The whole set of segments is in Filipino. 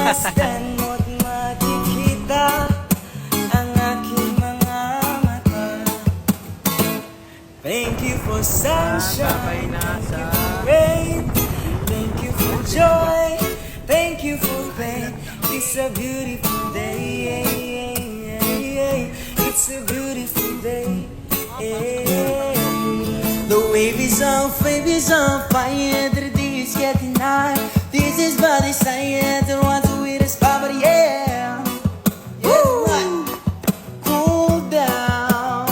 Masdan mo't makikita ang aking mga mata. Thank you for sunshine, thank you for rain, thank you for joy, thank you for pain. It's a beautiful day, it's a beautiful day. The wave is on fire, the day is getting high. This is my desire, the one to with us, but yeah. Woo! Cool down.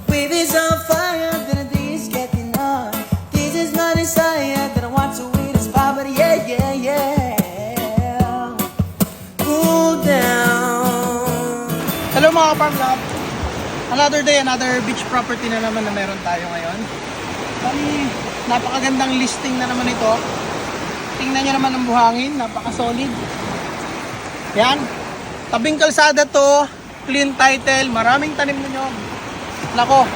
Wave is on fire, the day is getting high. This is my desire, that I want to with us, but yeah. Cool down. Hello mga farm lab. Another day, another beach property na naman na meron tayo ngayon. Bali, napakagandang listing na naman ito. Tingnan nyo naman ang buhangin, napaka-solid. Yan, tabing kalsada to, clean title, maraming tanim na nyo. Nako,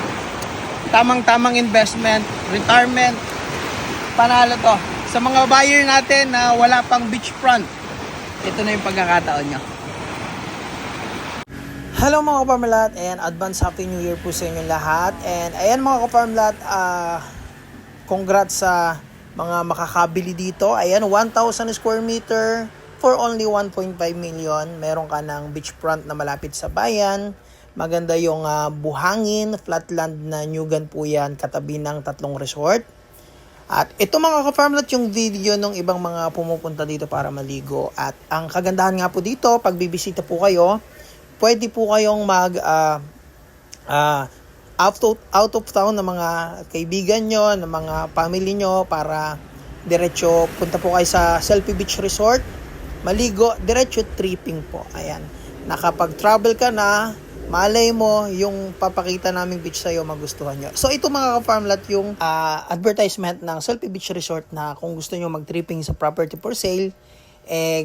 tamang-tamang investment, retirement, panalo to. Sa mga buyer natin na wala pang beachfront, ito na yung pagkakataon nyo. Hello mga kaparmlat and advance happy new year po sa inyo lahat. And ayan mga kaparmlat, congrats sa mga makakabili dito. Ayan, 1,000 square meter for only 1.5 million. Meron ka ng beachfront na malapit sa bayan. Maganda yung buhangin, flatland na nyugan po yan, katabi ng 3 resort. At ito mga kaparmlat yung video ng ibang mga pumupunta dito para maligo. At ang kagandahan nga po dito, pag bibisita po kayo, pwede po kayong mag out of town ng mga kaibigan nyo, ng mga family nyo para diretso punta po kayo sa Selfie Beach Resort, maligo, diretso tripping po. Ayan, nakapag-travel ka na, malay mo yung papakita naming beach sa'yo, magustuhan nyo. So ito mga ka-farmlat yung advertisement ng Selfie Beach Resort na kung gusto nyo mag-tripping sa property for sale,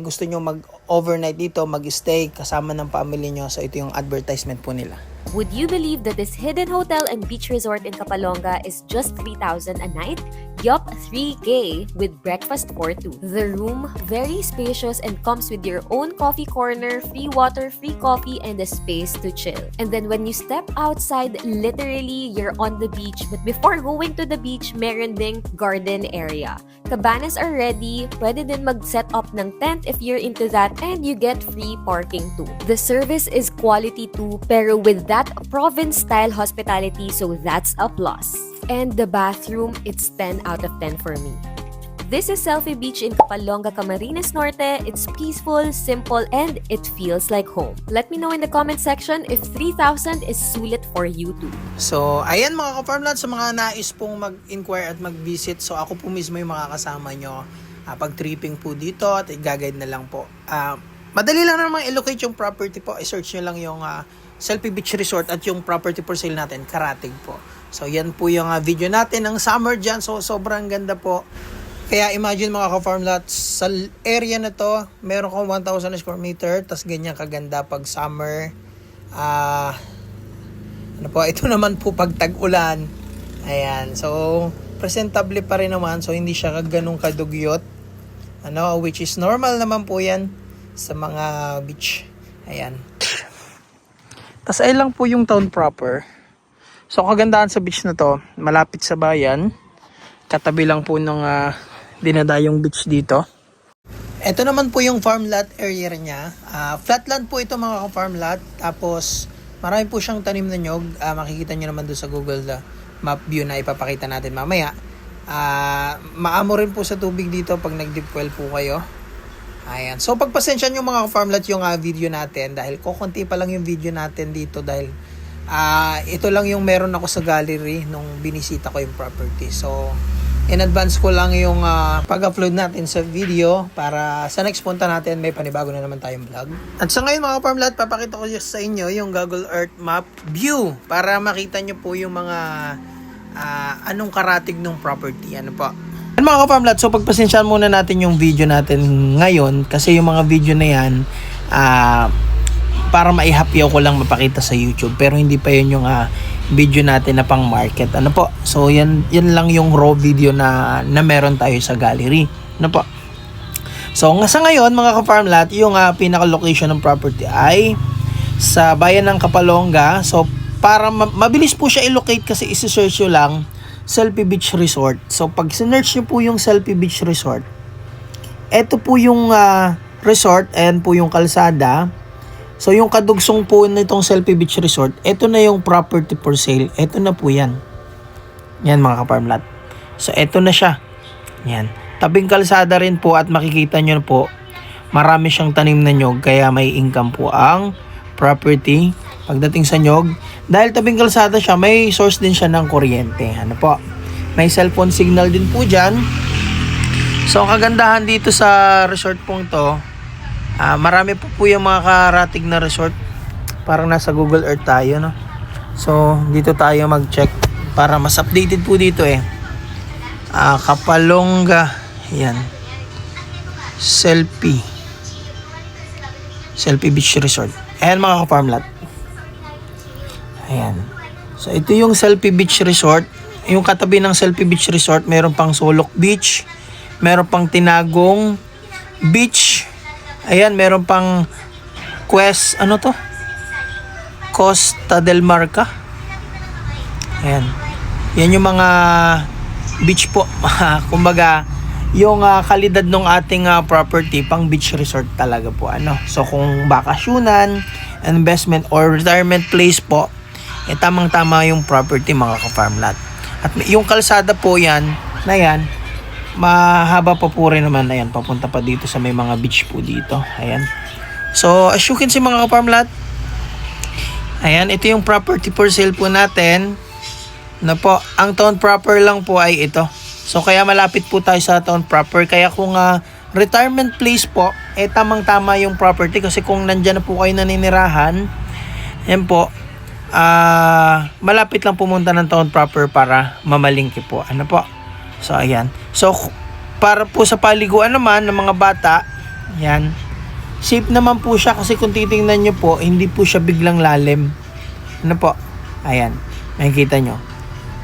gusto nyo mag-overnight dito, mag-stay kasama ng family nyo. So ito yung advertisement po nila. Would you believe that this hidden hotel and beach resort in Kapalonga is just 3,000 a night? Yup, 3K with breakfast for 2. The room, very spacious and comes with your own coffee corner, free water, free coffee, and a space to chill. And then when you step outside, literally, you're on the beach. But before going to the beach, meron ding garden area. Cabanas are ready. Pwede din mag-set up ng tent if you're into that, and you get free parking too. The service is quality too, pero with that province-style hospitality, so that's a plus. And the bathroom, it's 10 out of 10 for me. This is Selfie Beach in Kapalonga, Camarines Norte. It's peaceful, simple, and it feels like home. Let me know in the comment section if 3,000 is sulit for you too. So ayan mga ka-farmland, sa mga nais pong mag-inquire at mag-visit, so ako po mismo yung makakasama nyo pag-tripping po dito at i-guide na lang po. Madali lang naman i-locate yung property po. I-search nyo lang yung Selfie Beach Resort at yung property for sale natin, Karatig po. So yan po yung video natin ng summer dyan. So sobrang ganda po. Kaya imagine mga ka-farmlat, sa area na to, meron kang 1,000 square meter, tas ganyan kaganda pag summer. Ito naman po pag tag-ulan. Ayan, so presentable pa rin naman. So hindi siya ganun kadugyot. Which is normal naman po yan sa mga beach. Ayan. Tas ay lang po yung town proper. So kagandahan sa beach na to, malapit sa bayan. Katabi lang po ng dinadayong beach dito. Ito naman po yung farmland area niya. Flatland po ito mga ka-farmland. Tapos marami po siyang tanim na nyog. Makikita nyo naman doon sa Google Map view na ipapakita natin mamaya. Maamo rin po sa tubig dito pag nag-deep well po kayo. Ayan. So pagpasensya nyo mga ka-farmland yung video natin dahil kukunti pa lang yung video natin dito dahil ito lang yung meron ako sa gallery nung binisita ko yung property. So in advance ko lang yung pag-upload natin sa video para sa next punta natin may panibago na naman tayong vlog. At sa ngayon mga ka-farmland, papakita ko sa inyo yung Google Earth Map view para makita nyo po yung mga anong karatig ng property. Ano po? Mga ka-farmland, so pagpasensyahan muna natin yung video natin ngayon kasi yung mga video na yan para maihapyaw ko lang mapakita sa YouTube pero hindi pa yun yung video natin na pang market. Ano po? So yan lang yung raw video na meron tayo sa gallery. Ano po? So sa ngayon mga ka-farmlat, yung pinaka-location ng property ay sa bayan ng Kapalonga. So para mabilis po siya i-locate kasi isi-search nyo lang Selfie Beach Resort. So pag sinearch nyo po yung Selfie Beach Resort, eto po yung resort, ayan po yung kalsada. So yung kadugsong po nitong Selfie Beach Resort, eto na yung property for sale. Eto na po yan. Yan mga ka-farmlat. So eto na siya. Yan. Tabing kalsada rin po at makikita nyo po, marami siyang tanim na nyog kaya may income po ang property pagdating sa nyog. Dahil tabing kalsada siya, may source din siya ng kuryente. Ano po? May cellphone signal din po dyan. So ang kagandahan dito sa resort pong to, marami po yung mga karatig na resort. Parang nasa Google Earth tayo, no? So dito tayo mag-check para mas updated po dito eh. Kapalonga. Yan. Selfie Beach Resort. Ayan mga ka-farmlat. Ayan. So ito yung Selfie Beach Resort. Yung katabi ng Selfie Beach Resort, meron pang Solok Beach, meron pang Tinagong Beach. Ayan, meron pang Costa del Marca. Ayan. Yan yung mga beach po. Kumbaga, yung kalidad ng ating property pang beach resort talaga po. So kung bakasyunan, investment or retirement place po, tamang-tama yung property mga ka-farmlat. At yung kalsada po yan, mahaba pa po rin naman. Ayan, papunta pa dito sa may mga beach po dito. Ayan. So as you can see mga ka-farmlat, ayan, ito yung property for sale po natin. Ang town proper lang po ay ito. So kaya malapit po tayo sa town proper. Kaya kung retirement place po, tamang-tama yung property. Kasi kung nandyan na po kayo naninirahan, yan po, malapit lang pumunta ng town proper para mamalingki po. So ayan. So para po sa paliguan naman ng mga bata, yan, safe naman po siya kasi kung titingnan nyo po, hindi po siya biglang lalim. Ayan, makikita nyo.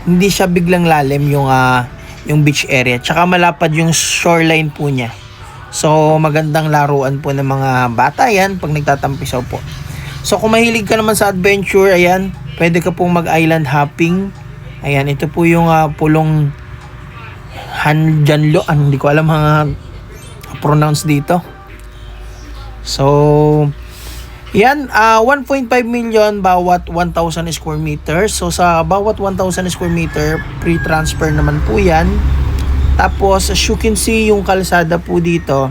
Hindi siya biglang lalim yung beach area. Tsaka malapad yung shoreline po niya. So magandang laruan po ng mga bata yan pag nagtatampisaw po. So kung mahilig ka naman sa adventure, ayan, pwede ka pong mag-island hopping. Ayan, ito po yung pulong Hanjanlo. Hindi ko alam mga pronounce dito. So yan, 1.5 million bawat 1,000 square meters. So sa bawat 1,000 square meter, free transfer naman po yan. Tapos as you can see yung kalsada po dito,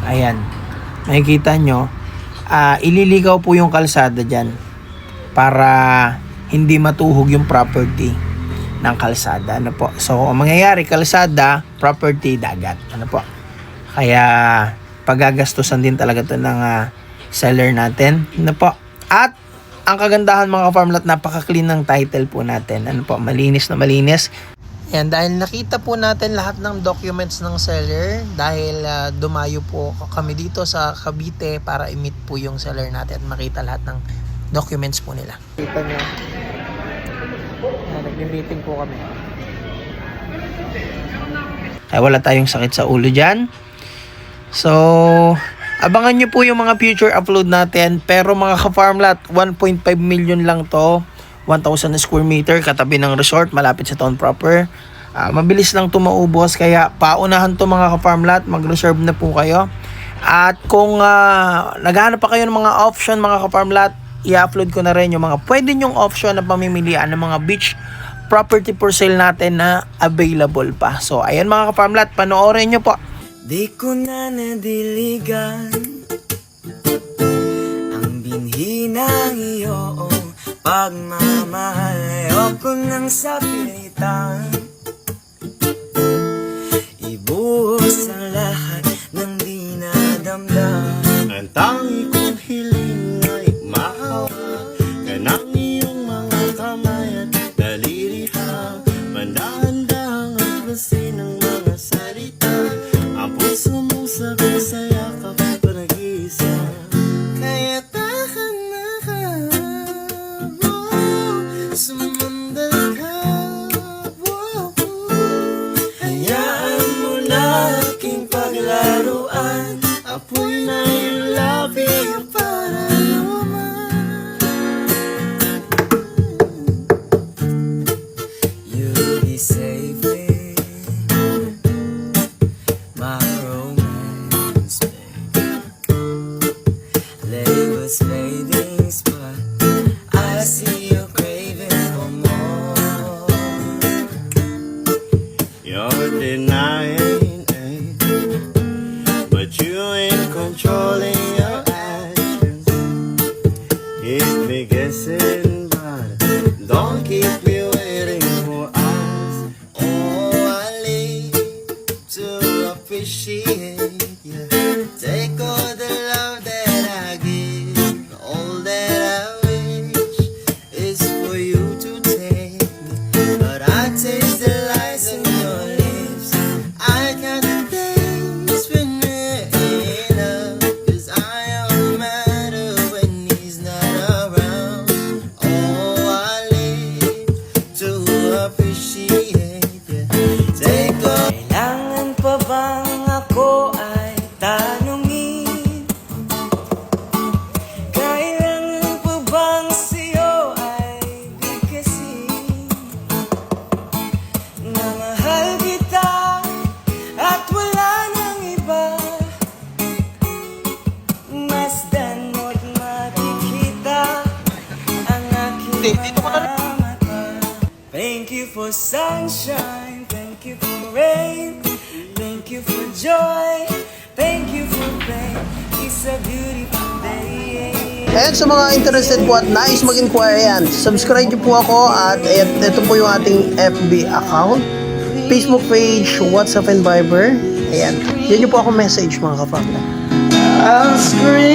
ayan, makikita nyo, ililigaw po yung kalsada dyan para hindi matuhog yung property ng kalsada. So ang mangyayari, kalsada, property, dagat. Kaya paggagastusan din talaga to ng seller natin. At ang kagandahan mga ka-farmlat, napaka-clean ng title po natin. Malinis na malinis. Yan, dahil nakita po natin lahat ng documents ng seller, dahil dumayo po kami dito sa Cavite para i-meet po yung seller natin at makita lahat ng documents po nila. Kita nyo, nag-meeting po kami. Ay, wala tayong sakit sa ulo dyan. So abangan nyo po yung mga future upload natin. Pero mga ka-farmlat, 1.5 million lang to. 1,000 square meter, katabi ng resort, malapit sa town proper. Mabilis lang to maubos, kaya paunahan to mga ka-farmlat, mag-reserve na po kayo. At kung naghahanap pa kayo ng mga option mga ka-farmlat, i-upload ko na rin yung mga pwede nyong option na pamimilian ng mga beach property for sale natin na available pa. So ayan mga ka-farmlat, panoorin nyo po. Di ko na nadiligan ang binhi ng iyong pagmamahal. Ayoko nang sapilitan, ibuhos ang lahat ng dinadamdam. Ang tangi kong hiling ay mahawa ka ng iyong mga kamay at dalirihan. Mandaan-daang aklasin ng mga salita. Ang puso mong sabi sa yakap pa nag-iisa. Kaya tahan na ka mo, sumandal ka mo. no denying, but you ain't controlling your actions. Keep me guessing, but don't keep me waiting for hours. Oh, I live to appreciate you. Take all the love that I give, all that I wish is for you to take. But I taste the lies in your lips. I count the days when we're in love, 'cause I only matter when he's not around. Oh, I live to appreciate you. Take all. Kailangan pa bang ako ay tanungin? Kailangan pa bang sa'yo ay bigkasin? Na mahal kita at wala nang iba, masdan mo't makikita ang aking mga mata. Thank you for sunshine, thank you for rain, thank you for joy, thank you for pain. It's a beautiful day. And sa mga interested po at nais mag-inquire yan, subscribe niyo po ako at ito po yung ating FB account, Facebook page, WhatsApp and Viber. Ayan, yan niyo po ako message mga ka-family. I'll scream.